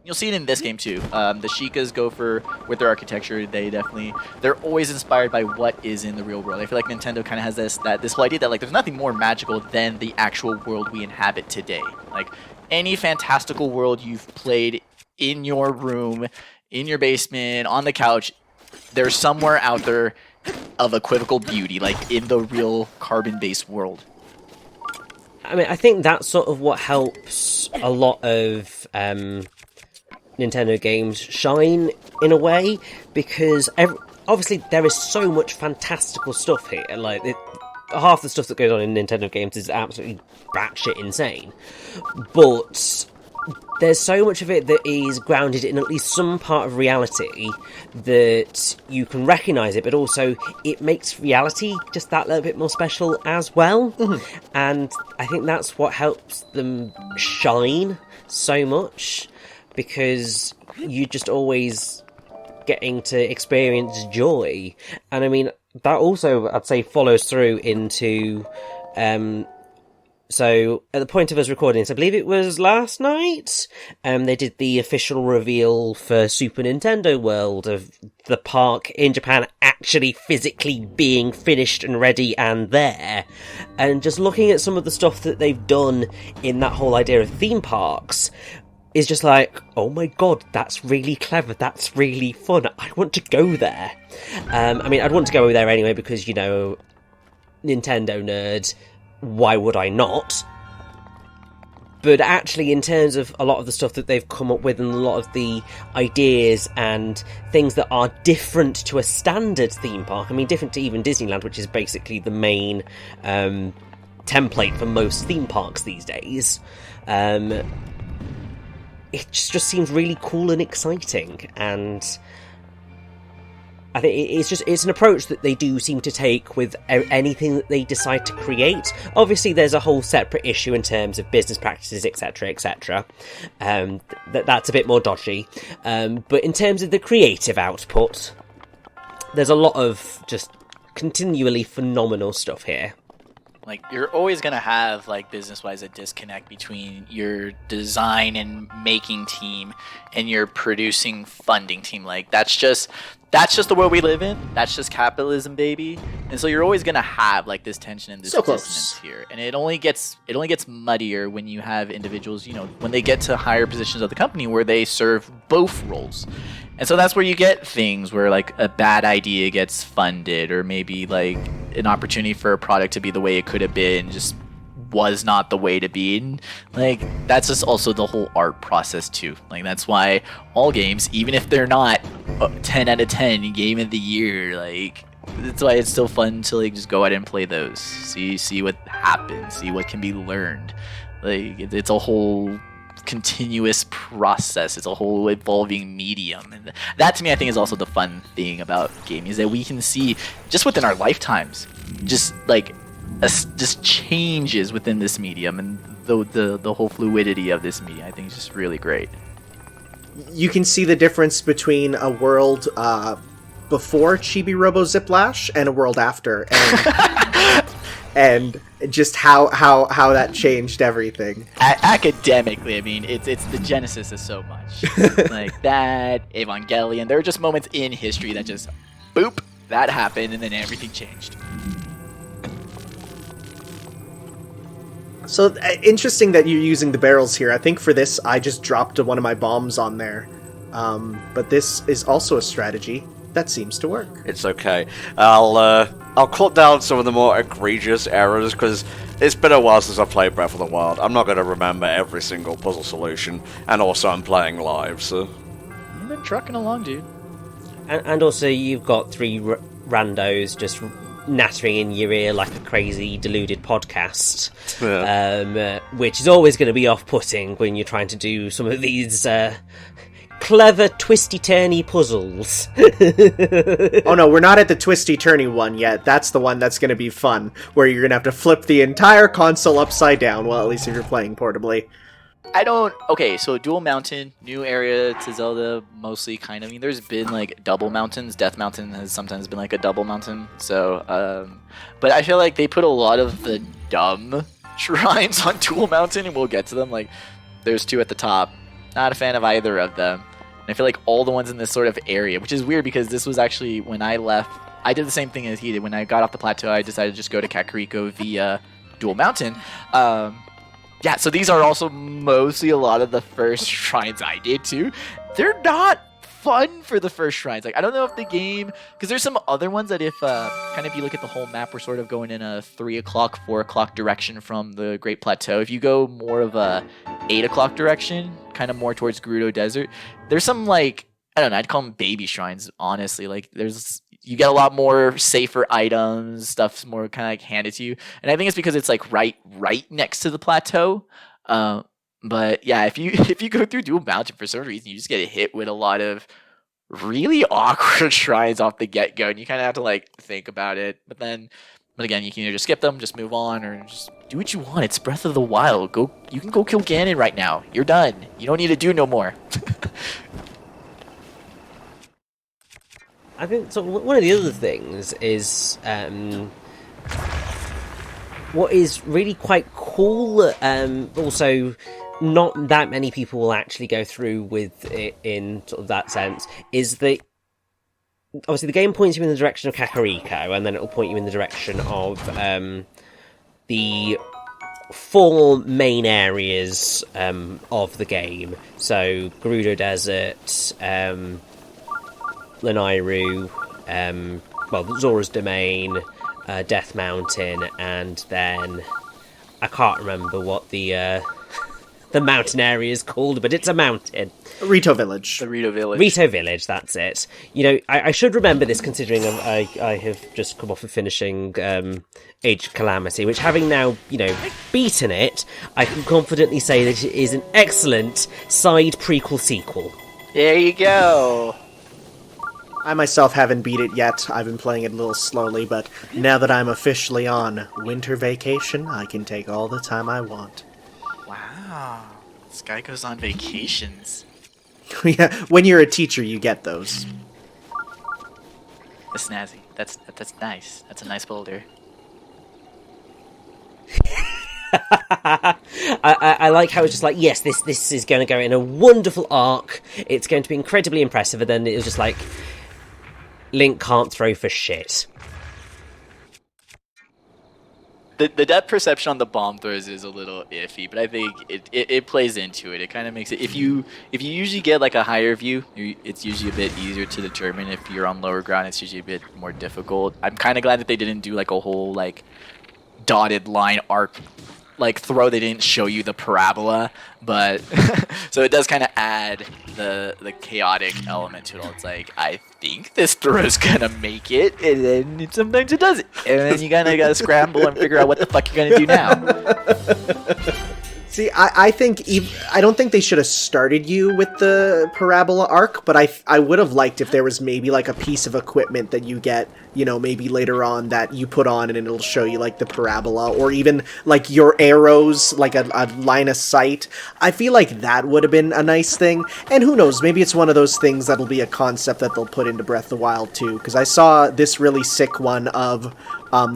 you'll see it in this game too. The Sheikahs go for, with their architecture, they're always inspired by what is in the real world. I feel like Nintendo kind of has this whole idea that like there's nothing more magical than the actual world we inhabit today. Like any fantastical world you've played in your room, in your basement, on the couch, there's somewhere out there of equivocal beauty, like in the real carbon-based world. I mean, I think that's sort of what helps a lot of Nintendo games shine in a way, because obviously there is so much fantastical stuff here. Like half the stuff that goes on in Nintendo games is absolutely batshit insane, but there's so much of it that is grounded in at least some part of reality that you can recognise it, but also it makes reality just that little bit more special as well. Mm-hmm. And I think that's what helps them shine so much, because you're just always getting to experience joy. And I mean, that also, I'd say, follows through into... So, at the point of us recording this, I believe it was last night, they did the official reveal for Super Nintendo World of the park in Japan actually physically being finished and ready and there. And just looking at some of the stuff that they've done in that whole idea of theme parks is just like, oh my god, that's really clever, that's really fun, I want to go there. I mean, I'd want to go there anyway because, you know, Nintendo nerd, why would I not? But actually, in terms of a lot of the stuff that they've come up with and a lot of the ideas and things that are different to a standard theme park, I mean, different to even Disneyland, which is basically the main template for most theme parks these days, it just seems really cool and exciting, and I think it's an approach that they do seem to take with anything that they decide to create. Obviously, there's a whole separate issue in terms of business practices, etc., etc. That's a bit more dodgy. But in terms of the creative output, there's a lot of just continually phenomenal stuff here. Like, you're always going to have, like, business-wise, a disconnect between your design and making team and your producing funding team. Like, that's just the world we live in. That's just capitalism, baby. And so you're always going to have, like, this tension and this dissonance here. And it only gets muddier when you have individuals, you know, when they get to higher positions of the company where they serve both roles. And so that's where you get things where, like, a bad idea gets funded, or maybe, like, an opportunity for a product to be the way it could have been just was not the way to be. And, like, that's just also the whole art process, too. Like, that's why all games, even if they're not 10 out of 10 game of the year, like, that's why it's still fun to, like, just go out and play those. See what happens, see what can be learned. Like, it's a whole continuous process. It's a whole evolving medium, and that to me I think is also the fun thing about gaming, is that we can see just within our lifetimes just like just changes within this medium, and the whole fluidity of this medium I think is just really great. You can see the difference between a world before Chibi Robo Ziplash and a world after, and just how that changed everything. Academically, I mean, it's the genesis of so much. Like that, Evangelion, there are just moments in history that just, boop, that happened, and then everything changed. So, interesting that you're using the barrels here. I think for this, I just dropped one of my bombs on there. But this is also a strategy that seems to work. It's okay. I'll cut down some of the more egregious errors, because it's been a while since I've played Breath of the Wild. I'm not going to remember every single puzzle solution, and also I'm playing live, so... You've been trucking along, dude. And also you've got three randos just nattering in your ear like a crazy, deluded podcast, yeah. Which is always going to be off-putting when you're trying to do some of these... clever twisty-turny puzzles. Oh no, we're not at the twisty-turny one yet. That's the one that's going to be fun, where you're going to have to flip the entire console upside down. Well, at least if you're playing portably. Okay, so dual mountain, new area to Zelda, mostly kind of. I mean, there's been like double mountains. Death Mountain has sometimes been like a double mountain. So, but I feel like they put a lot of the dumb shrines on dual mountain, and we'll get to them. Like, there's two at the top. Not a fan of either of them. And I feel like all the ones in this sort of area, which is weird because this was actually when I left. I did the same thing as he did. When I got off the plateau, I decided to just go to Kakariko via Dual Mountain. Yeah, so these are also mostly a lot of the first shrines I did too. They're not fun for the first shrines. Like, I don't know if the game, because there's some other ones that if kind of you look at the whole map, we're sort of going in a 3 o'clock, 4 o'clock direction from the Great Plateau. If you go more of a 8 o'clock direction, kind of more towards Gerudo Desert, there's some like, I don't know, I'd call them baby shrines, honestly. Like, you get a lot more safer items, stuff's more kind of like handed to you. And I think it's because it's like right next to the plateau. But yeah, if you go through Dual Mountain for some reason, you just get hit with a lot of really awkward shrines off the get-go, and you kind of have to like think about it. But again, you can either just skip them, just move on, or just do what you want. It's Breath of the Wild. You can go kill Ganon right now. You're done. You don't need to do no more. I think so. One of the other things is what is really quite cool. Also, not that many people will actually go through with it in sort of that sense. Is that obviously the game points you in the direction of Kakariko, and then it will point you in the direction of the 4 main areas of the game. So Gerudo Desert, Lanairu, Zora's Domain, Death Mountain, and then I can't remember what the mountain area is called, but it's a mountain. Rito Village. The Rito Village. Rito Village, that's it. You know, I should remember this considering I have just come off of finishing Age of Calamity, which having now, beaten it, I can confidently say that it is an excellent side prequel sequel. There you go. I myself haven't beat it yet. I've been playing it a little slowly, but now that I'm officially on winter vacation, I can take all the time I want. Wow. This guy goes on vacations. Yeah, when you're a teacher, you get those. That's snazzy. That's nice. That's a nice boulder. I like how it's just like, yes, this is going to go in a wonderful arc. It's going to be incredibly impressive, and then it was just like, Link can't throw for shit. The depth perception on the bomb throws is a little iffy, but I think it plays into it. It kind of makes it, if you usually get like a higher view, it's usually a bit easier to determine. If you're on lower ground, it's usually a bit more difficult. I'm kind of glad that they didn't do like a whole like dotted line arc like throw. They didn't show you the parabola, but so it does kind of add the chaotic element to it all. It's like, I think this throw's gonna make it, and then sometimes it doesn't, and then you kind of gotta scramble and figure out what the fuck you're gonna do now. See, I think I don't think they should have started you with the parabola arc, but I would have liked if there was maybe like a piece of equipment that you get, maybe later on that you put on and it'll show you like the parabola, or even like your arrows, like a line of sight. I feel like that would have been a nice thing, and who knows, maybe it's one of those things that'll be a concept that they'll put into Breath of the Wild too, because I saw this really sick one of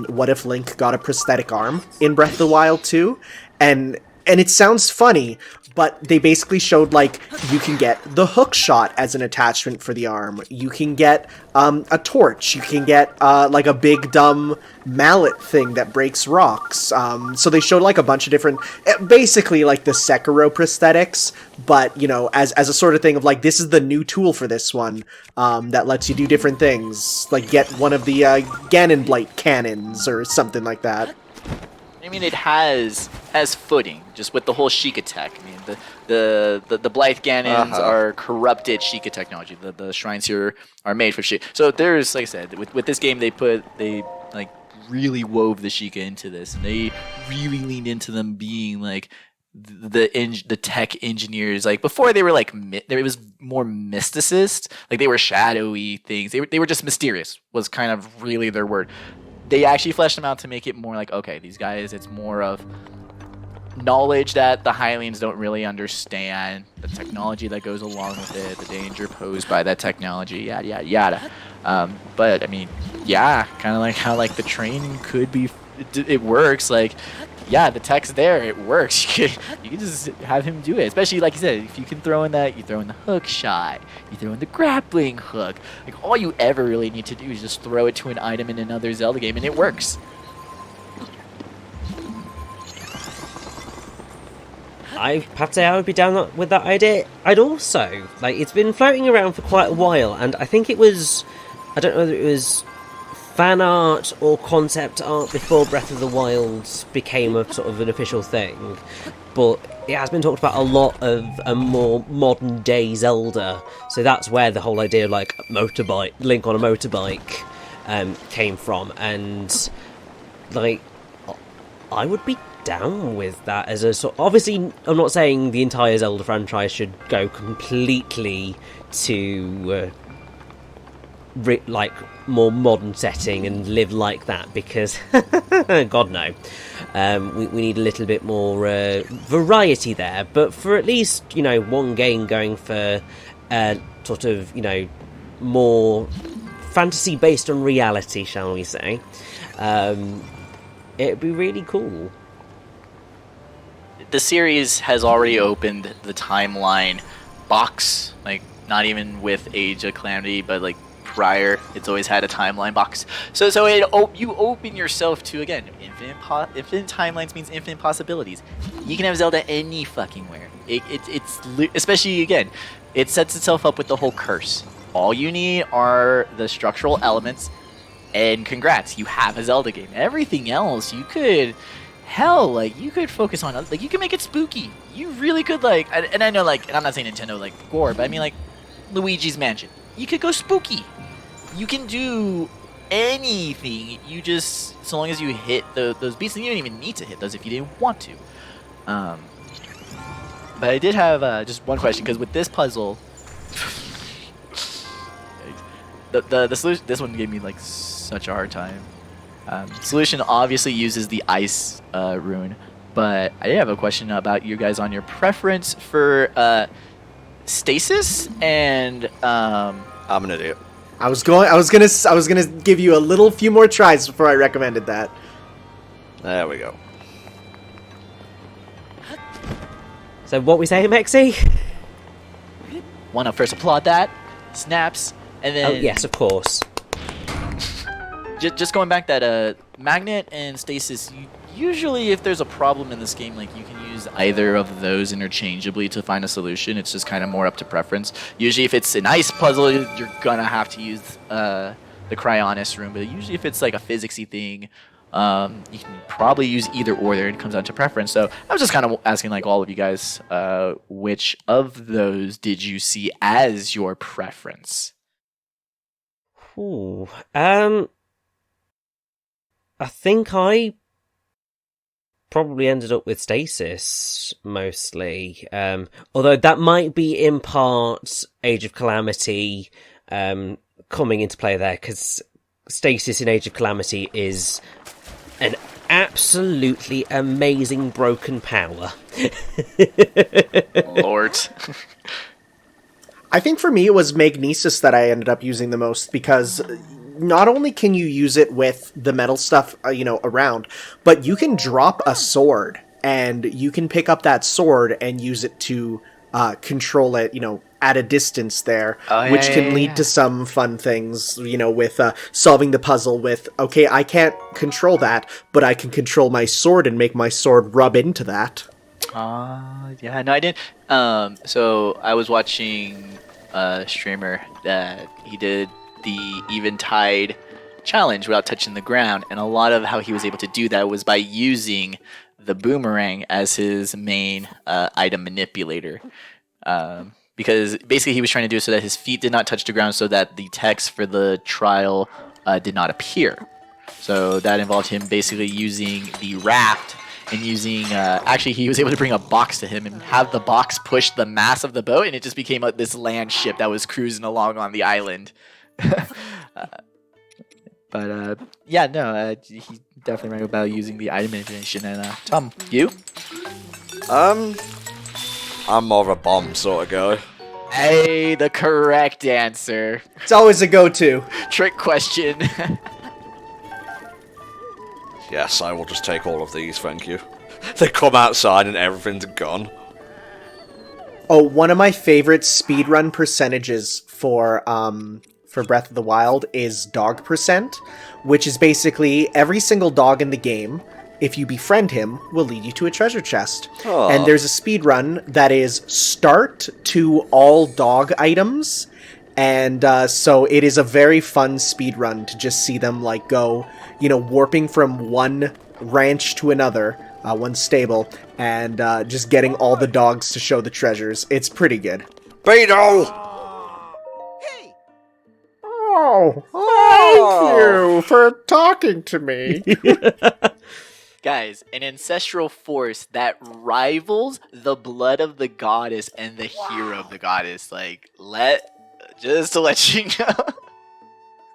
what if Link got a prosthetic arm in Breath of the Wild 2, and it sounds funny, but they basically showed, like, you can get the hook shot as an attachment for the arm. You can get a torch. You can get, like, a big, dumb mallet thing that breaks rocks. So they showed, like, a bunch of different... Basically, like, the Sekiro prosthetics, but, as a sort of thing of, like, this is the new tool for this one that lets you do different things. Like, get one of the Ganon Blight cannons or something like that. I mean, it has footing, just with the whole Sheikah tech. I mean, the Blythe Ganons are corrupted Sheikah technology. The shrines here are made for Sheikah. So there's, like I said, with this game, they like really wove the Sheikah into this, and they really leaned into them being like the tech engineers. Like before, they were like it was more mysticist. Like they were shadowy things. They were just mysterious. Was kind of really their word. They actually fleshed them out to make it more like, okay, these guys, it's more of knowledge that the Hylians don't really understand, the technology that goes along with it, the danger posed by that technology, yada, yada, yada. But, I mean, yeah, kind of like how, like, the training could be, it works. Like, yeah, the tech's there. It works. You can just have him do it. Especially, like you said, if you can throw in that, you throw in the hook shot, you throw in the grappling hook. Like, all you ever really need to do is just throw it to an item in another Zelda game, and it works. I have to say I would be down with that idea. I'd also, like, it's been floating around for quite a while, and I think it was, I don't know whether it was fan art or concept art before Breath of the Wild became a sort of an official thing, but it has been talked about a lot of a more modern day Zelda, so that's where the whole idea of like motorbike, Link on a motorbike came from, and like I would be down with that as a sort. Obviously, I'm not saying the entire Zelda franchise should go completely to like more modern setting and live like that, because God no, we need a little bit more variety there. But for at least, you know, one game going for sort of, you know, more fantasy based on reality, shall we say, it'd be really cool. The series has already opened the timeline box, like not even with Age of Calamity, but like prior, it's always had a timeline box. So you open yourself to, again, infinite timelines means infinite possibilities. You can have Zelda any fucking where. It's especially, again, it sets itself up with the whole curse. All you need are the structural elements, and congrats, you have a Zelda game. Everything else, you could. Hell, like, you could focus on, like, you can make it spooky. You really could, like, and I know, like, and I'm not saying Nintendo, like, gore, but I mean, like, Luigi's Mansion. You could go spooky. You can do anything. You just, so long as you hit those beats, and you don't even need to hit those if you didn't want to. But I did have just one question, because with this puzzle, the solution, this one gave me, like, such a hard time. Solution obviously uses the ice rune, but I did have a question about you guys on your preference for stasis and I'm an idiot. I was gonna give you a little few more tries before I recommended that. There we go. So what we say, Mexi? want to first applaud that. Snaps, and then Oh yes, of course. Just going back, that magnet and stasis, usually if there's a problem in this game, like, you can use either of those interchangeably to find a solution. It's just kind of more up to preference. Usually if it's an ice puzzle, you're gonna have to use the Cryonis room, but usually if it's like a physicsy thing, you can probably use either or there. It comes down to preference. So I was just kind of asking, like, all of you guys, which of those did you see as your preference? Ooh, I think I probably ended up with stasis mostly. Although that might be in part Age of Calamity coming into play there, because stasis in Age of Calamity is an absolutely amazing broken power. Lord. I think for me it was Magnesis that I ended up using the most, because not only can you use it with the metal stuff, around, but you can drop a sword, and you can pick up that sword and use it to control it, at a distance there, which can lead to some fun things, with solving the puzzle with, okay, I can't control that, but I can control my sword and make my sword rub into that. Yeah, no, I didn't. So I was watching a streamer that he did the Eventide challenge without touching the ground, and a lot of how he was able to do that was by using the boomerang as his main item manipulator. Because basically he was trying to do it so that his feet did not touch the ground, so that the text for the trial did not appear. So that involved him basically using the raft and using, actually he was able to bring a box to him and have the box push the mass of the boat, and it just became this land ship that was cruising along on the island. But yeah, no, he definitely right about using the item manipulation. And Tom, you? I'm more of a bomb sort of guy. Hey, the correct answer. It's always a go-to. Trick question. Yes, I will just take all of these, thank you. They come outside and everything's gone. Oh, one of my favorite speedrun percentages for Breath of the Wild is dog percent, which is basically every single dog in the game, if you befriend him, will lead you to a treasure chest. Aww. And there's a speedrun that is start to all dog items, and so it is a very fun speedrun to just see them like go, warping from one ranch to another, one stable, and just getting all the dogs to show the treasures. It's pretty good. Beetle! Oh, thank you for talking to me. Guys, an ancestral force that rivals the blood of the goddess and the hero of the goddess. Like, just to let you know.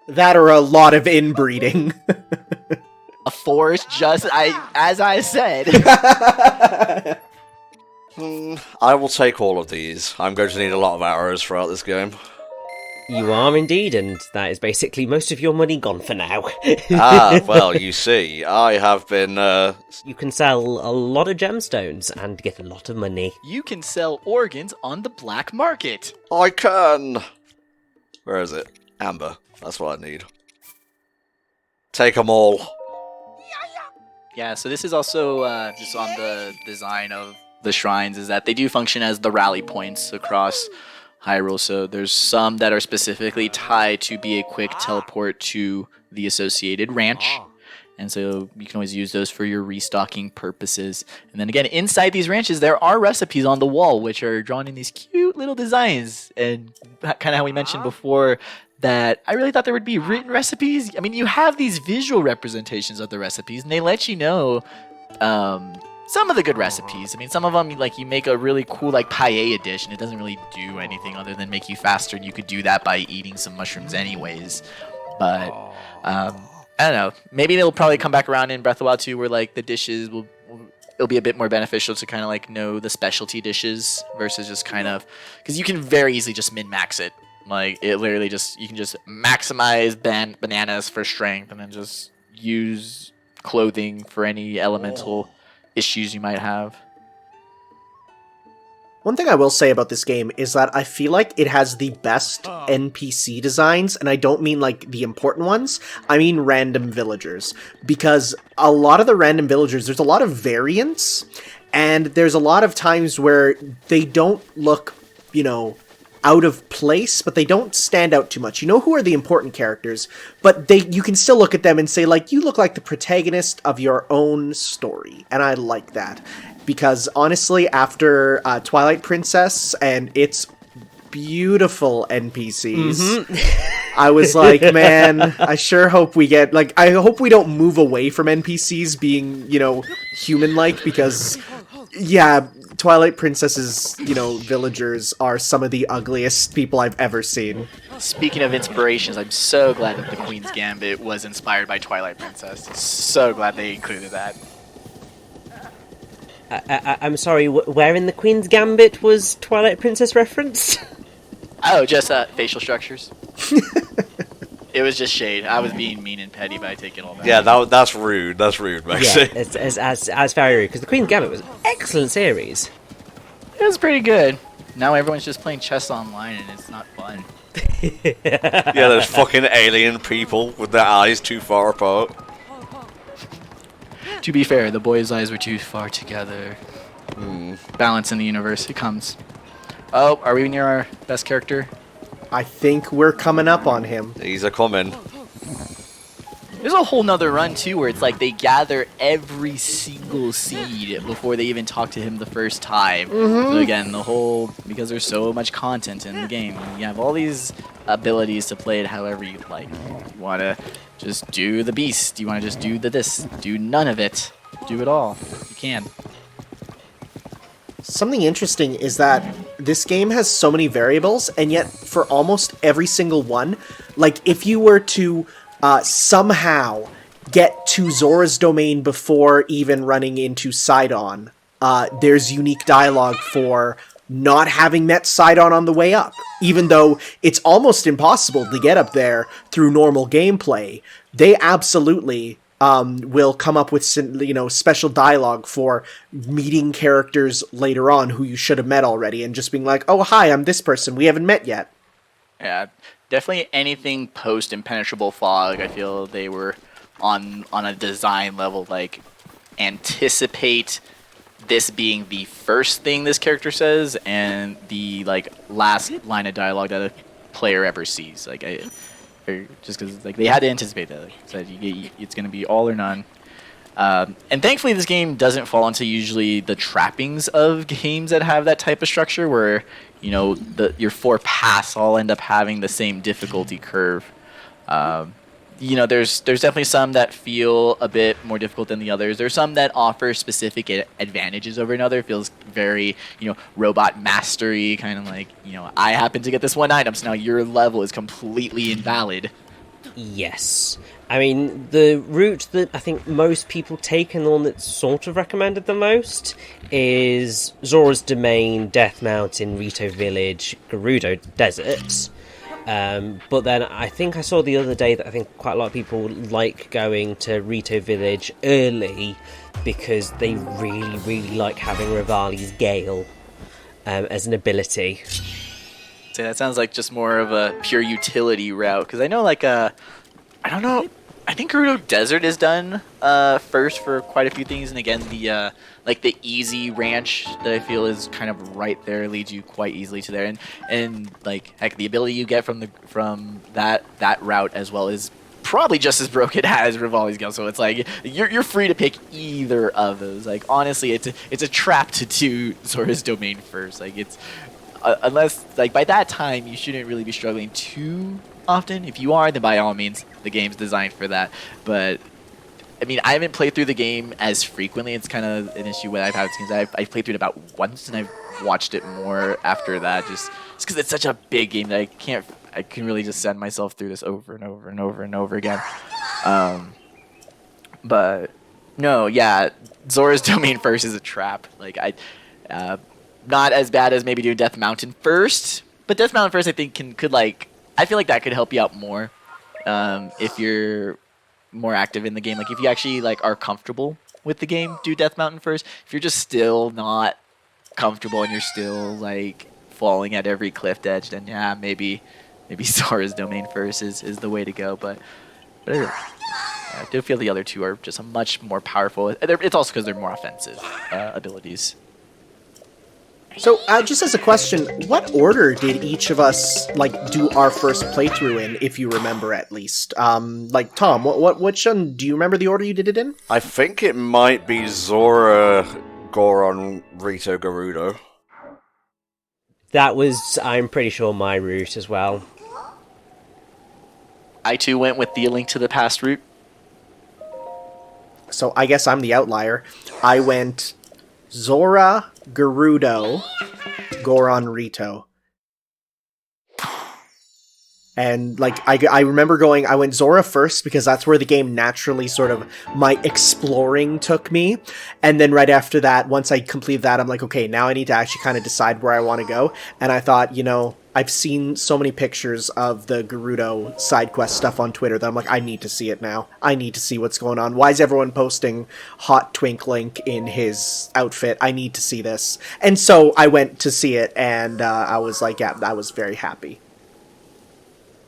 That or a lot of inbreeding. A force, as I said. I will take all of these. I'm going to need a lot of arrows throughout this game. You are indeed, and that is basically most of your money gone for now. Well, you see, I have been, You can sell a lot of gemstones and get a lot of money. You can sell organs on the black market. I can! Where is it? Amber. That's what I need. Take them all. Yeah, so this is also just on the design of the shrines, is that they do function as the rally points across Hyrule. So there's some that are specifically tied to be a quick teleport to the associated ranch. And so you can always use those for your restocking purposes. And then again, inside these ranches, there are recipes on the wall, which are drawn in these cute little designs. And kind of how we mentioned before, that I really thought there would be written recipes. I mean, you have these visual representations of the recipes, and they let you know some of the good recipes. I mean, some of them, like, you make a really cool, like, paella dish, and it doesn't really do anything other than make you faster, and you could do that by eating some mushrooms anyways. But, I don't know. Maybe they'll probably come back around in Breath of the Wild 2 where, like, the dishes it'll be a bit more beneficial to kind of, like, know the specialty dishes versus just kind of... Because you can very easily just min-max it. Like, it literally just... You can just maximize bananas for strength and then just use clothing for any elemental issues you might have. One thing I will say about this game is that I feel like it has the best NPC designs, and I don't mean like the important ones, I mean random villagers. Because a lot of the random villagers, there's a lot of variance, and there's a lot of times where they don't look, out of place, but they don't stand out too much. You know who are the important characters, but you can still look at them and say, like, you look like the protagonist of your own story, and I like that. Because, honestly, after Twilight Princess and its beautiful NPCs, I was like, man, I sure hope we get, like, I hope we don't move away from NPCs being, human-like, because, yeah, Twilight Princess's, villagers are some of the ugliest people I've ever seen. Speaking of inspirations, I'm so glad that the Queen's Gambit was inspired by Twilight Princess. So glad they included that. I'm sorry, where in the Queen's Gambit was Twilight Princess referenced? Oh, just facial structures. It was just shade. I was being mean and petty by taking all that. Yeah, that's rude. That's rude, Maxie. Yeah, it's very rude, because the Queen's Gambit was an excellent series. It was pretty good. Now everyone's just playing chess online and it's not fun. Yeah, there's fucking alien people with their eyes too far apart. To be fair, the boys' eyes were too far together. Balance in the universe, it comes. Oh, are we near our best character? I think we're coming up on him. These are coming. There's a whole nother run, too, where it's like they gather every single seed before they even talk to him the first time. So again, because there's so much content in the game, you have all these abilities to play it however you like. You want to just do the beast. You want to just do this. Do none of it. Do it all. You can. Something interesting is that this game has so many variables, and yet for almost every single one, like if you were to somehow get to Zora's domain before even running into Sidon, there's unique dialogue for not having met Sidon on the way up. Even though it's almost impossible to get up there through normal gameplay, they absolutely will come up with special dialogue for meeting characters later on who you should have met already, and just being like, oh hi, I'm this person we haven't met yet. Yeah, definitely anything post Impenetrable Fog, I feel they were on a design level, like, anticipate this being the first thing this character says and the like last line of dialogue that a player ever sees. Like, just because like they had to anticipate that. Like, so it's going to be all or none. And thankfully, this game doesn't fall into usually the trappings of games that have that type of structure, where your 4 paths all end up having the same difficulty curve. There's definitely some that feel a bit more difficult than the others. There's some that offer specific advantages over another. It feels very, robot mastery, kind of like, I happen to get this one item, so now your level is completely invalid. Yes. I mean, the route that I think most people take, and the one that's sort of recommended the most, is Zora's Domain, Death Mountain, Rito Village, Gerudo Desert. But then I think I saw the other day that I think quite a lot of people like going to Rito Village early because they really, really like having Rivali's Gale as an ability. So that sounds like just more of a pure utility route, because I know, like, I don't know, I think Gerudo Desert is done first for quite a few things, and again, the the easy ranch that I feel is kind of right there leads you quite easily to there, and like, heck, the ability you get from that route as well is probably just as broken as Rivali's Gale. So it's like you're free to pick either of those. Like, honestly, it's a trap to do Zora's Domain first. Like, it's unless, like, by that time you shouldn't really be struggling too often. If you are, then by all means, the game's designed for that. But I mean, I haven't played through the game as frequently. It's kind of an issue that I've had, since I've played through it about once, and I've watched it more after that, just because it's such a big game that I can really just send myself through this over and over and over and over again. But no, yeah, Zora's Domain first is a trap. Like, not as bad as maybe doing Death Mountain first, but Death Mountain first I think I feel like that could help you out more if you're more active in the game. Like, if you actually are comfortable with the game, do Death Mountain first. If you're just still not comfortable and you're still falling at every cliff edge, then yeah, maybe Zora's Domain first is the way to go. But I do feel the other two are just a much more powerful. It's also because they're more offensive abilities. So, just as a question, what order did each of us do our first playthrough in, if you remember at least? Tom, which one do you remember the order you did it in? I think it might be Zora, Goron, Rito, Gerudo. That was, I'm pretty sure, my route as well. I too went with the Link to the Past route. So I guess I'm the outlier. I went Zora, Gerudo, Goron, Rito. And I remember I went Zora first because that's where the game naturally sort of my exploring took me. And then right after that, once I completed that, I'm like, okay, now I need to actually kind of decide where I want to go. And I thought, I've seen so many pictures of the Gerudo side quest stuff on Twitter that I'm like, I need to see it now. I need to see what's going on. Why is everyone posting hot Twink Link in his outfit? I need to see this. And so I went to see it, and I was like, yeah, I was very happy.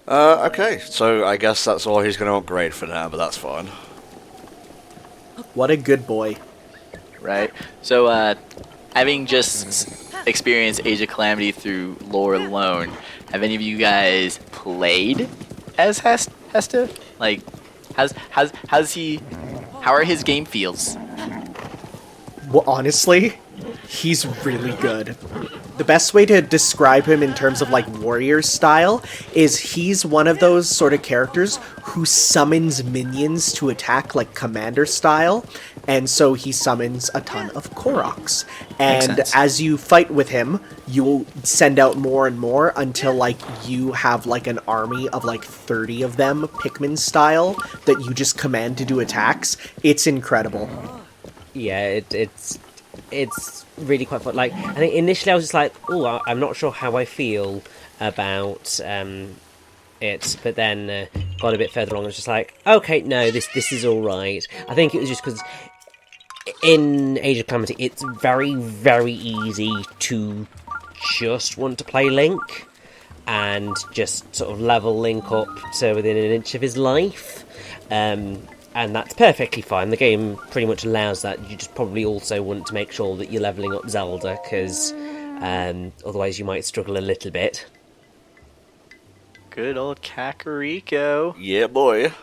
Okay, so I guess that's all he's going to upgrade for now, but that's fine. What a good boy. Right. So, having just experienced Age of Calamity through lore alone, have any of you guys played as Hesta? Like, how are his game feels? Well, honestly, he's really good. The best way to describe him in terms of warrior style is he's one of those sort of characters who summons minions to attack commander style, and so he summons a ton of Koroks. And as you fight with him, you'll send out more and more until you have an army of 30 of them, Pikmin style, that you just command to do attacks. It's incredible. Yeah, it's really quite fun. I think initially I was just oh, I'm not sure how I feel about it, but then got a bit further along and was just like, okay, no, this is all right. I think it was just because in Age of Calamity, it's very, very easy to just want to play Link and just sort of level Link up to within an inch of his life. And that's perfectly fine. The game pretty much allows that. You just probably also want to make sure that you're leveling up Zelda, because otherwise you might struggle a little bit. Good old Kakariko. Yeah, boy.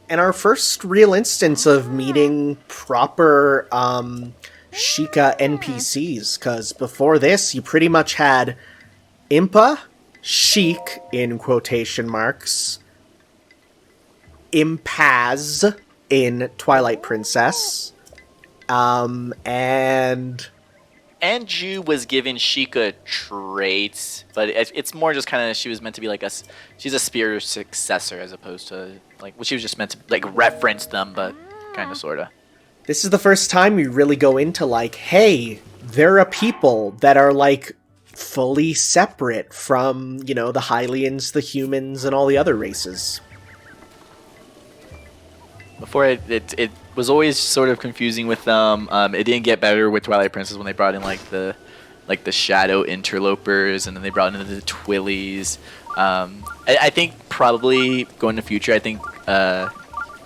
And our first real instance of meeting proper Sheikah NPCs, because before this, you pretty much had Impa, Sheik, in quotation marks, Impaz in Twilight Princess, and Anju was given Sheikah traits, but it's more just kind of, she was meant to be like she's a spear successor as opposed to, like, well, she was just meant to, like, reference them, but kind of, sort of. this is the first time we really go into, like, hey, there are people that are, like, fully separate from, you know, the Hylians, the humans, and all the other races. Before it was always sort of confusing with them. It didn't get better with Twilight Princess when they brought in like the shadow interlopers, and then they brought in the Twillies. I think probably going to the future, I think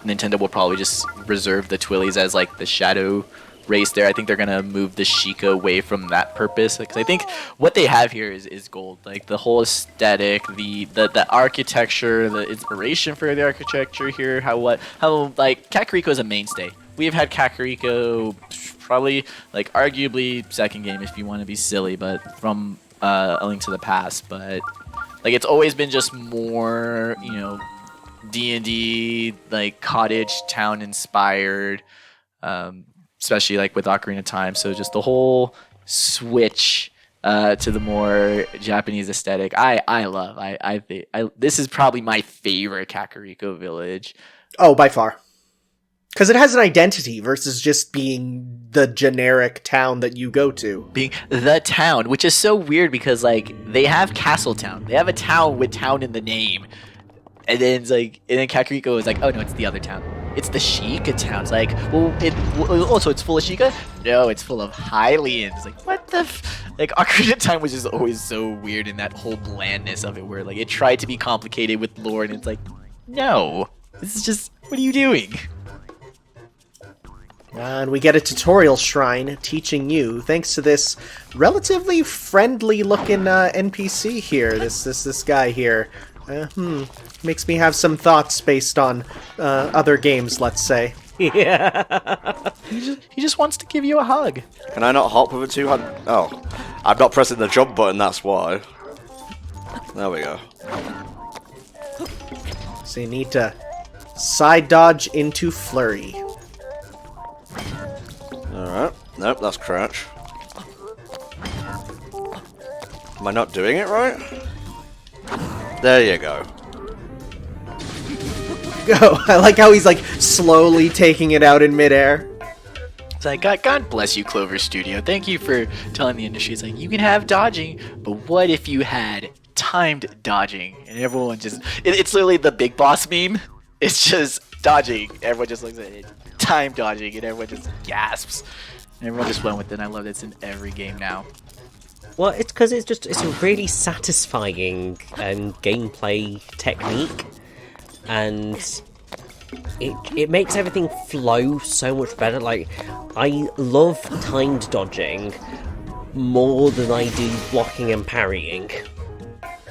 Nintendo will probably just reserve the Twillies as like the shadow race there. I think they're gonna move the Sheikah away from that purpose, because I think what they have here is gold. Like the whole aesthetic, the architecture, the inspiration for the architecture here, how like Kakariko is a mainstay. We've had Kakariko probably, like, arguably second game if you want to be silly, but from A Link to the Past, but like it's always been just more, you know, D&D, like cottage town inspired, especially like with Ocarina of Time. So just the whole switch to the more Japanese aesthetic, I love. I think this is probably my favorite Kakariko village. Oh, by far. Because it has an identity versus just being the generic town that you go to. Being the town, which is so weird because, like, they have Castle Town. They have a town with town in the name. And then it's like, and then Kakariko is like, oh no, it's the other town. It's the Sheikah town. It's like, well, also it's full of Sheikah? No, it's full of Hylians. Like, what the like, Ocarina of Time was just always so weird in that whole blandness of it, where like it tried to be complicated with lore, and it's like, no, this is just, what are you doing? And we get a tutorial shrine teaching you, thanks to this relatively friendly-looking NPC here. This guy here. Makes me have some thoughts based on other games, let's say. Yeah. He just wants to give you a hug. Can I not hop with a two-hand? Oh, I'm not pressing the jump button, that's why. There we go. So you need to side dodge into flurry. Alright. Nope, that's crouch. Am I not doing it right? There you go. Go. I like how he's like slowly taking it out in midair. It's like, God bless you, Clover Studio. Thank you for telling the industry, it's like, you can have dodging, but what if you had timed dodging? And everyone just, it's literally the Big Boss meme. It's just dodging. Everyone just looks at it. Time dodging, and everyone just gasps. And everyone just went with it. I love it. It's in every game now. Well, it's because it's a really satisfying gameplay technique, and it makes everything flow so much better. Like, I love timed dodging more than I do blocking and parrying.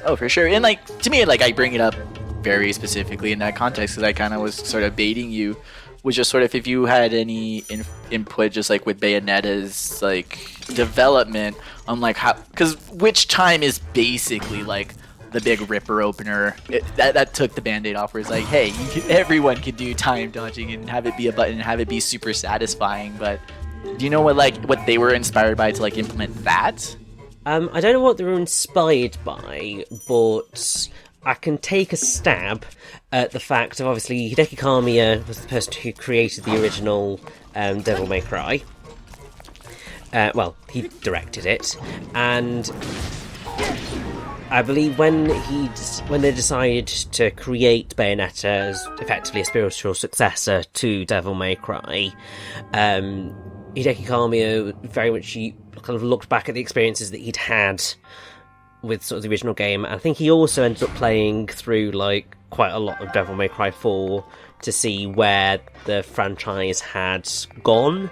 Oh, for sure. And like, to me, like, I bring it up very specifically in that context because I kind of was sort of baiting you, was just sort of if you had any input, just like with Bayonetta's like development on like how, because Witch Time is basically like the big ripper opener. That took the band-aid off, where it's like, hey, everyone can do time dodging and have it be a button and have it be super satisfying. But do you know what they were inspired by to like implement that? I don't know what they were inspired by, but I can take a stab at the fact of, obviously, Hideki Kamiya was the person who created the original Devil May Cry. Well, he directed it, and I believe when they decided to create Bayonetta as effectively a spiritual successor to Devil May Cry, Hideki Kamiya very much kind of looked back at the experiences that he'd had with sort of the original game. I think he also ended up playing through like quite a lot of Devil May Cry 4 to see where the franchise had gone.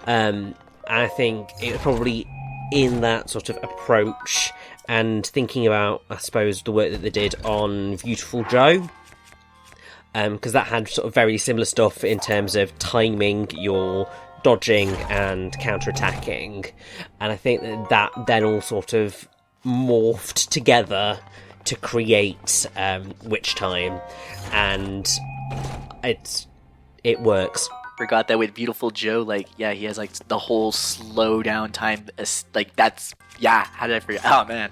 I think it was probably in that sort of approach and thinking about, I suppose, the work that they did on Beautiful Joe, because that had sort of very similar stuff in terms of timing your dodging and counter-attacking, and I think that then all sort of morphed together to create Witch Time, and it works. Forgot that with Beautiful Joe, like, yeah, he has like the whole slow down time, like that's, yeah, how did I forget? Oh man.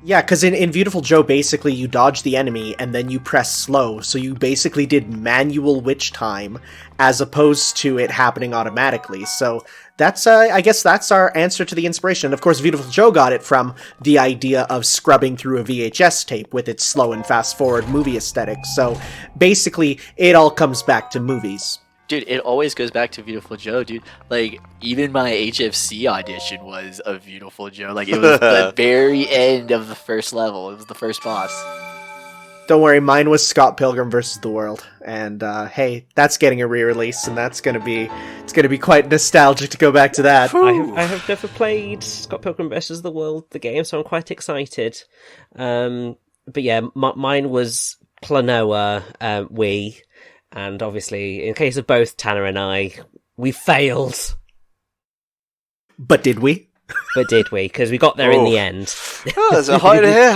Yeah, because in Beautiful Joe, basically you dodge the enemy and then you press slow, so you basically did manual witch time as opposed to it happening automatically. So that's, I guess that's our answer to the inspiration. Of course, Beautiful Joe got it from the idea of scrubbing through a VHS tape with its slow and fast forward movie aesthetic. So basically, it all comes back to movies. Dude, it always goes back to Beautiful Joe, dude. Like, even my HFC audition was of Beautiful Joe. Like, it was the very end of the first level. It was the first boss. Don't worry, mine was Scott Pilgrim vs. the World. And, hey, that's getting a re-release, and it's gonna be quite nostalgic to go back to that. I have never played Scott Pilgrim vs. the World, the game, so I'm quite excited. But yeah, mine was Klonoa Wii. And obviously, in case of both Tanner and I, we failed. But did we? But did we? Because we got there in the end. Oh, there's a hide here.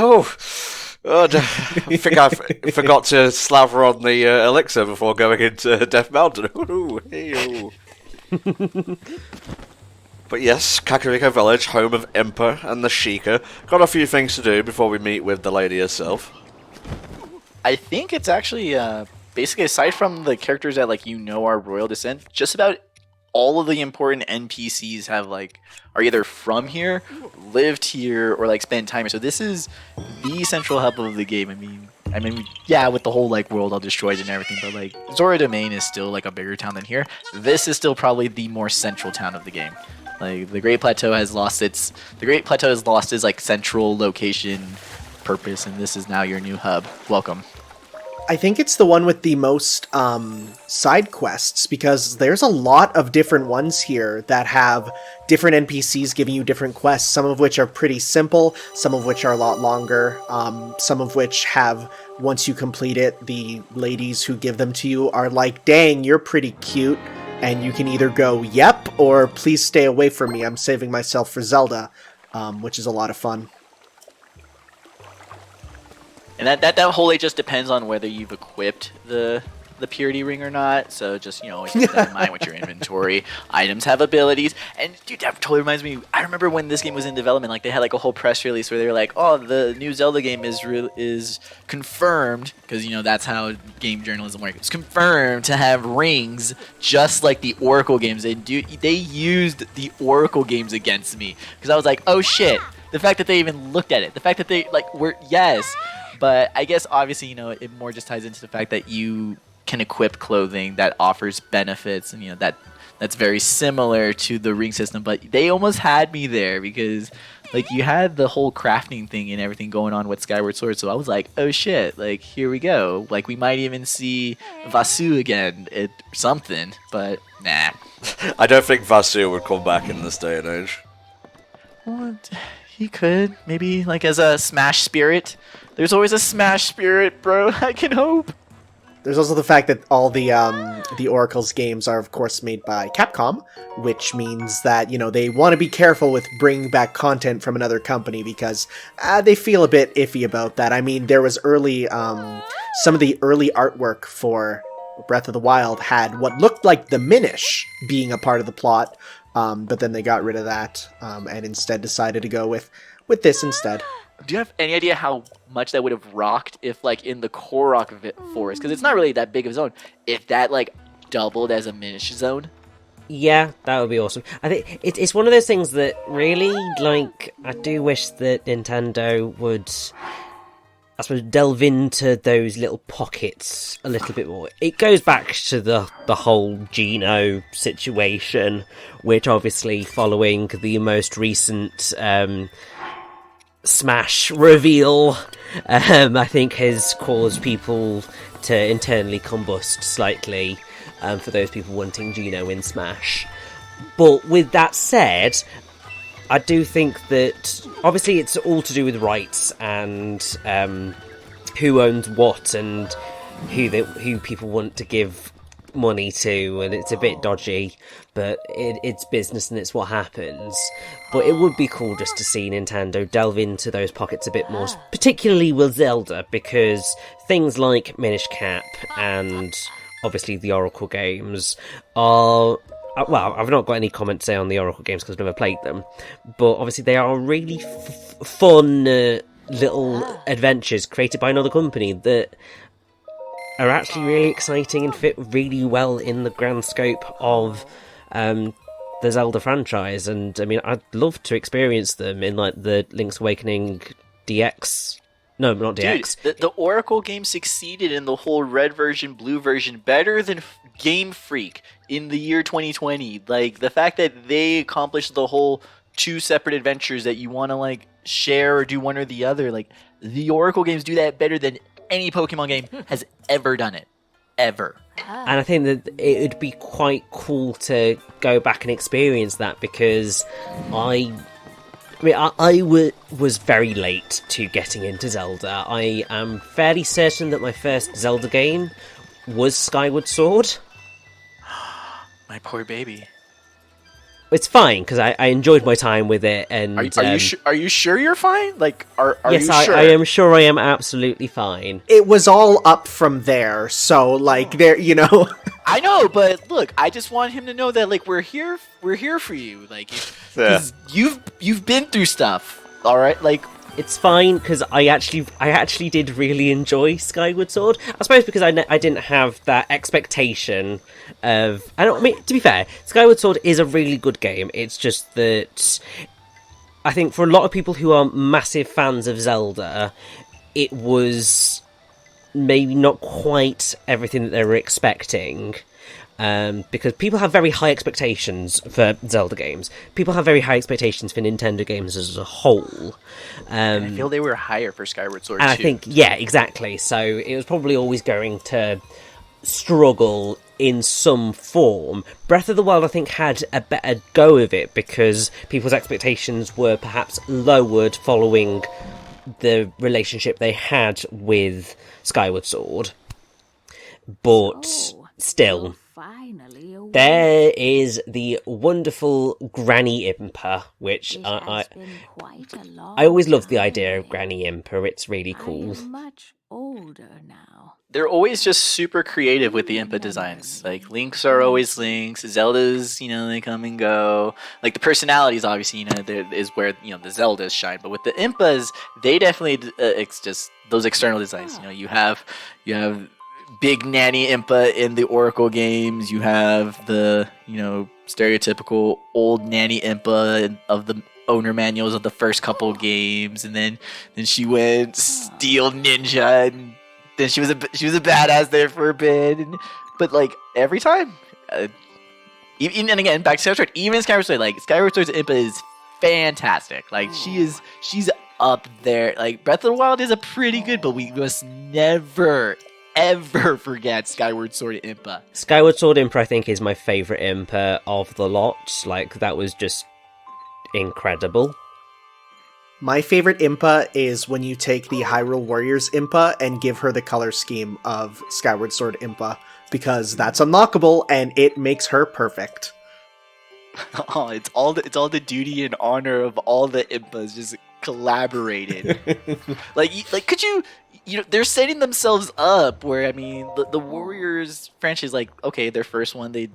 I think I forgot to slather on the elixir before going into Death Mountain. But yes, Kakariko Village, home of Impa and the Sheikah. Got a few things to do before we meet with the lady herself. I think it's actually... basically, aside from the characters that are royal descent, just about all of the important NPCs are either from here, lived here, or spend time here. So this is the central hub of the game. I mean, yeah, with the whole world all destroyed and everything, but Zora Domain is still a bigger town than here. This is still probably the more central town of the game. The Great Plateau has lost its central location purpose, and this is now your new hub. Welcome. I think it's the one with the most side quests, because there's a lot of different ones here that have different NPCs giving you different quests, some of which are pretty simple, some of which are a lot longer, some of which have, once you complete it, the ladies who give them to you are like, dang, you're pretty cute, and you can either go, yep, or please stay away from me, I'm saving myself for Zelda, which is a lot of fun. And that wholly just depends on whether you've equipped the purity ring or not. So just, always keep that in mind with your inventory. Items have abilities. And dude, that totally reminds me, I remember when this game was in development, they had a whole press release where they were like, oh, the new Zelda game is confirmed, because that's how game journalism works. It's confirmed to have rings just like the Oracle games. And dude, they used the Oracle games against me, because I was like, oh shit. The fact that they even looked at it, the fact that they were, yes. But I guess obviously, it more just ties into the fact that you can equip clothing that offers benefits, and that's very similar to the ring system. But they almost had me there, because you had the whole crafting thing and everything going on with Skyward Sword. So I was like, oh shit, here we go. We might even see Vasu again at something, but nah. I don't think Vasu would come back in this day and age. What? He could, maybe as a Smash Spirit. There's always a Smash Spirit, bro. I can hope. There's also the fact that all the Oracle's games are, of course, made by Capcom, which means that, they want to be careful with bringing back content from another company, because they feel a bit iffy about that. I mean, there was some of the early artwork for Breath of the Wild had what looked like the Minish being a part of the plot, but then they got rid of that, and instead decided to go with this instead. Do you have any idea how much that would have rocked if, in the Korok forest, because it's not really that big of a zone, if that, doubled as a Minish zone? Yeah, that would be awesome. I think it's one of those things that really, like, I do wish that Nintendo would, I suppose, delve into those little pockets a little bit more. It goes back to the whole Geno situation, which obviously following the most recent Smash reveal, I think has caused people to internally combust slightly. For those people wanting Geno in Smash. But with that said, I do think that obviously it's all to do with rights and who owns what and who people want to give money to, and it's a bit dodgy, but it's business and it's what happens. But it would be cool just to see Nintendo delve into those pockets a bit more, particularly with Zelda, because things like Minish Cap and obviously the Oracle games are, well, I've not got any comment to say on the Oracle games because I've never played them, but obviously they are really fun little adventures created by another company that are actually really exciting and fit really well in the grand scope of the Zelda franchise. And I mean, I'd love to experience them in like the Link's Awakening DX. No, not DX. Dude, the Oracle game succeeded in the whole red version, blue version better than Game Freak in the year 2020. Like, the fact that they accomplished the whole 2 separate adventures that you want to, like, share or do one or the other. Like, the Oracle games do that better than any Pokemon game has ever done it. Ever. And I think that it would be quite cool to go back and experience that, because I was very late to getting into Zelda. I am fairly certain that my first Zelda game was Skyward Sword. My poor baby. It's fine, because I enjoyed my time with it. And are you sure you're fine? Like, are yes, you sure? I am sure I am absolutely fine. It was all up from there, so, like, there, you know... I know, but look, I just want him to know that, like, we're here for you. Like, because you've been through stuff, all right? Like, it's fine, because I actually did really enjoy Skyward Sword. I suppose because I didn't have that expectation of... I mean, to be fair, Skyward Sword is a really good game. It's just that I think for a lot of people who are massive fans of Zelda, it was maybe not quite everything that they were expecting. Because people have very high expectations for Zelda games. People have very high expectations for Nintendo games as a whole. And I feel they were higher for Skyward Sword, and too. I think, yeah, exactly. So it was probably always going to struggle in some form. Breath of the Wild, I think, had a better go of it, because people's expectations were perhaps lowered following the relationship they had with Skyward Sword. But still... There is the wonderful Granny Impa, which I always love the idea of Granny Impa. It's really cool. Much older now. They're always just super creative with the Impa designs. Like, Links are always Links. Zeldas, they come and go. Like, the personalities, obviously, there is where, the Zeldas shine. But with the Impas, they definitely, it's just those external designs. You have Big Nanny Impa in the Oracle games. You have the, stereotypical old Nanny Impa of the owner manuals of the first couple games, and then she went Steel Ninja, and then she was a badass there for a bit. But like every time, even and again back to Skyward Sword, even Skyward Sword, like Skyward Sword's Impa is fantastic. Like she's up there. Like Breath of the Wild is a pretty good, but we must never ever forget Skyward Sword Impa. Skyward Sword Impa, I think, is my favourite Impa of the lot. Like, that was just incredible. My favorite Impa is when you take the Hyrule Warriors Impa and give her the color scheme of Skyward Sword Impa, because that's unlockable and it makes her perfect. Oh, it's all the duty and honor of all the Impas just collaborated. like could you they're setting themselves up where, I mean, the Warriors franchise, like, okay, their first one they're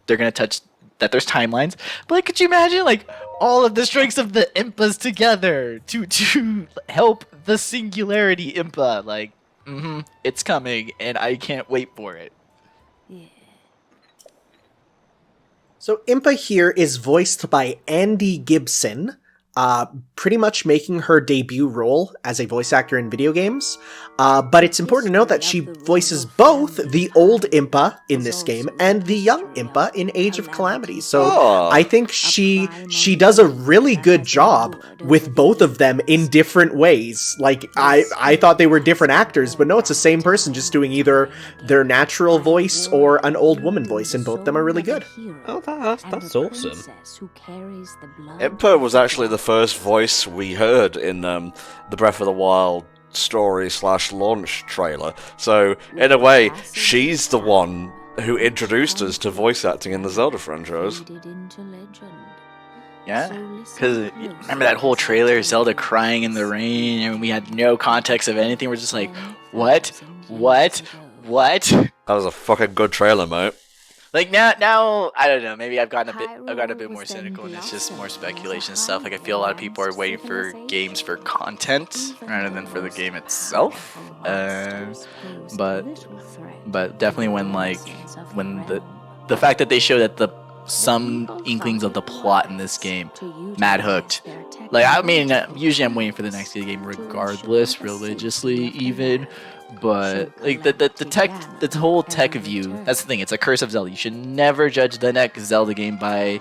gonna touch that there's timelines, but like, could you imagine like all of the strengths of the Impas together to help the Singularity Impa? Like, it's coming and I can't wait for it. Yeah. So Impa here is voiced by Andy Gibson, pretty much making her debut role as a voice actor in video games. But it's important to note that she voices both the old Impa in this game and the young Impa in Age of Calamity. So I think she does a really good job with both of them in different ways. Like, I thought they were different actors, but no, it's the same person just doing either their natural voice or an old woman voice, and both of them are really good. Oh, that's awesome. Impa was actually the first voice we heard in the Breath of the Wild story/launch trailer. So, in a way, she's the one who introduced us to voice acting in the Zelda franchise. Yeah, because remember that whole trailer, Zelda crying in the rain, and we had no context of anything. We're just like, what? That was a fucking good trailer, mate. Like now, I don't know. Maybe I've gotten a bit more cynical, and it's just more speculation stuff. Like I feel a lot of people are waiting for games for content rather than for the game itself. But definitely when the fact that they show that some inklings of the plot in this game, mad hooked. Like I mean, usually I'm waiting for the next game regardless, religiously even. But like the whole tech view, that's the thing. It's a curse of Zelda. You should never judge the next Zelda game by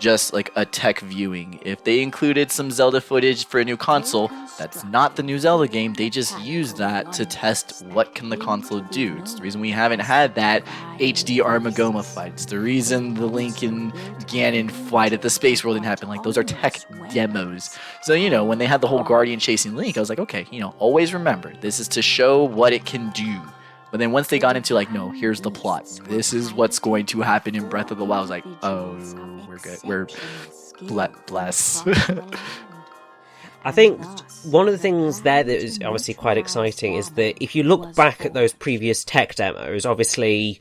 just like a tech viewing. If they included some Zelda footage for a new console, that's not the new Zelda game. They just used that to test what can the console do. It's the reason we haven't had that HD Armagoma fight. It's the reason the Link and Ganon fight at the Space World didn't happen. Like those are tech demos. So when they had the whole Guardian chasing Link, I was like, okay, always remember this is to show what it can do. But then once they got into like, no, here's the plot. This is what's going to happen in Breath of the Wild. I was like, oh, we're good. We're bless. I think one of the things there that is obviously quite exciting is that if you look back at those previous tech demos, obviously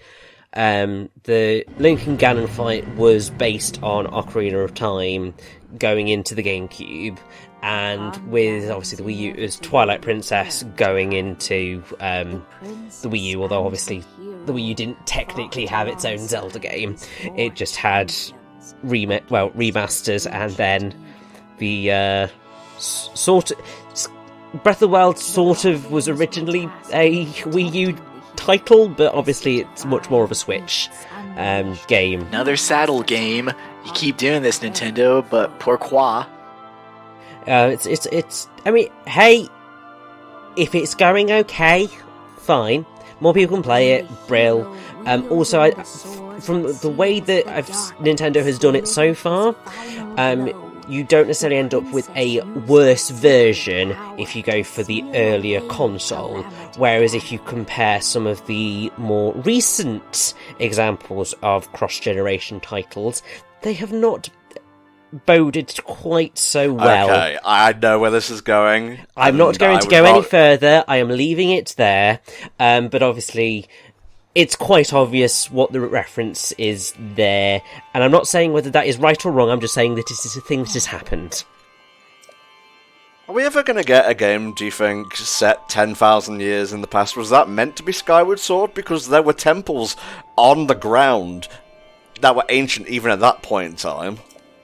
the Link and Ganon fight was based on Ocarina of Time going into the GameCube, and with obviously the Wii U, it was Twilight Princess going into the Wii U, although obviously the Wii U didn't technically have its own Zelda game. It just had remasters, and then the Breath of the Wild sort of was originally a Wii U title, but obviously it's much more of a Switch game. Another saddle game. You keep doing this, Nintendo, but pourquoi? It's. I mean, hey, if it's going okay, fine. More people can play it. Brill. Also, from the way that Nintendo has done it so far, you don't necessarily end up with a worse version if you go for the earlier console. Whereas if you compare some of the more recent examples of cross-generation titles, they have not boded quite so well. Okay, I know where this is going. I'm not going to go any further. I am leaving it there. But obviously, it's quite obvious what the reference is there. And I'm not saying whether that is right or wrong. I'm just saying that it is a thing that has happened. Are we ever going to get a game, do you think, set 10,000 years in the past? Was that meant to be Skyward Sword? Because there were temples on the ground that were ancient even at that point in time.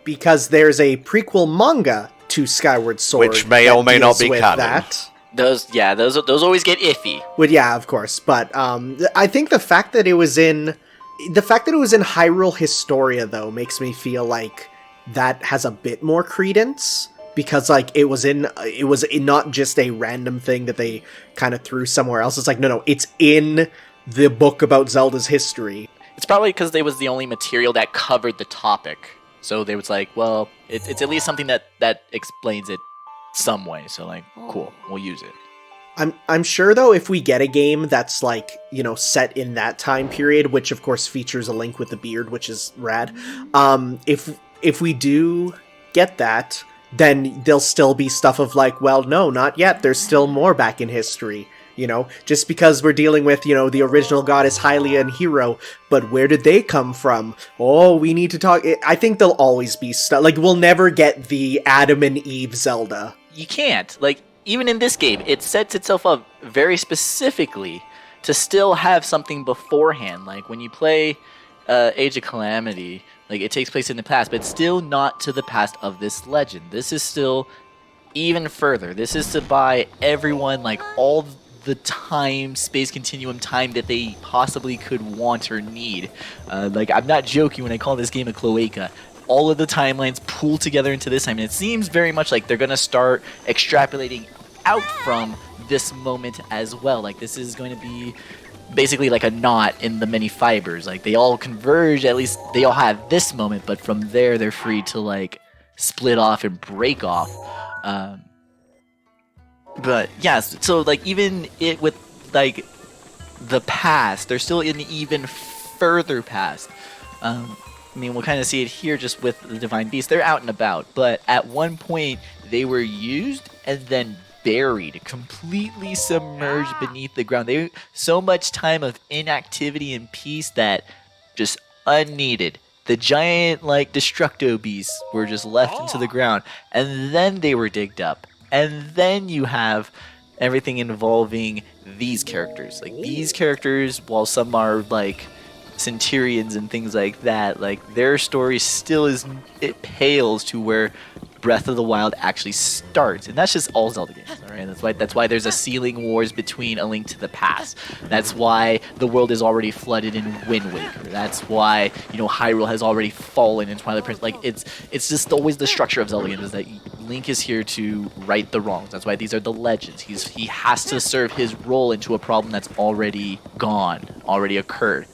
Because there's a prequel manga to Skyward Sword, which may or may not be canon. That. Those always get iffy. Well, yeah, of course, but I think the fact that it was in Hyrule Historia though makes me feel like that has a bit more credence, because like it was not just a random thing that they kind of threw somewhere else. It's like no, it's in the book about Zelda's history. It's probably because they was the only material that covered the topic. So they was like, well, it's at least something that explains it some way. So like, cool, we'll use it. I'm sure though, if we get a game that's like, set in that time period, which of course features a Link with the beard, which is rad. If we do get that, then there'll still be stuff of like, well, no, not yet. There's still more back in history. Just because we're dealing with, the original goddess Hylia and Hero, but where did they come from? Oh, we need to talk. I think there'll always be stuff. Like, we'll never get the Adam and Eve Zelda. You can't. Like, even in this game, it sets itself up very specifically to still have something beforehand. Like, when you play Age of Calamity, Like, it takes place in the past, but still not to the past of this legend. This is still even further. This is to buy everyone, like, all the time, space continuum time that they possibly could want or need. Like, I'm not joking when I call this game a cloaca. All of the timelines pool together into this time, and it seems very much like they're going to start extrapolating out from this moment as well. Like, this is going to be basically like a knot in the many fibers. Like, they all converge, at least they all have this moment, but from there they're free to, like, split off and break off. But yeah, so like, even it with like the past, they're still in even further past. I mean, we'll kind of see it here just with the Divine Beast. They're out and about, but at one point they were used and then buried, completely submerged beneath the ground. They so much time of inactivity and peace that just unneeded. The giant, like, Destructo beasts were just left into the ground, and then they were digged up. And then you have everything involving these characters. Like, these characters, while some are, like, Centurions and things like that, like, their story still it pales to where Breath of the Wild actually starts, and that's just all Zelda games, alright? That's why there's a ceiling wars between A Link to the Past. That's why the world is already flooded in Wind Waker. That's why, you know, Hyrule has already fallen in Twilight Princess. Like, it's just always the structure of Zelda games, is that Link is here to right the wrongs. That's why these are the legends. He has to serve his role into a problem that's already gone, already occurred.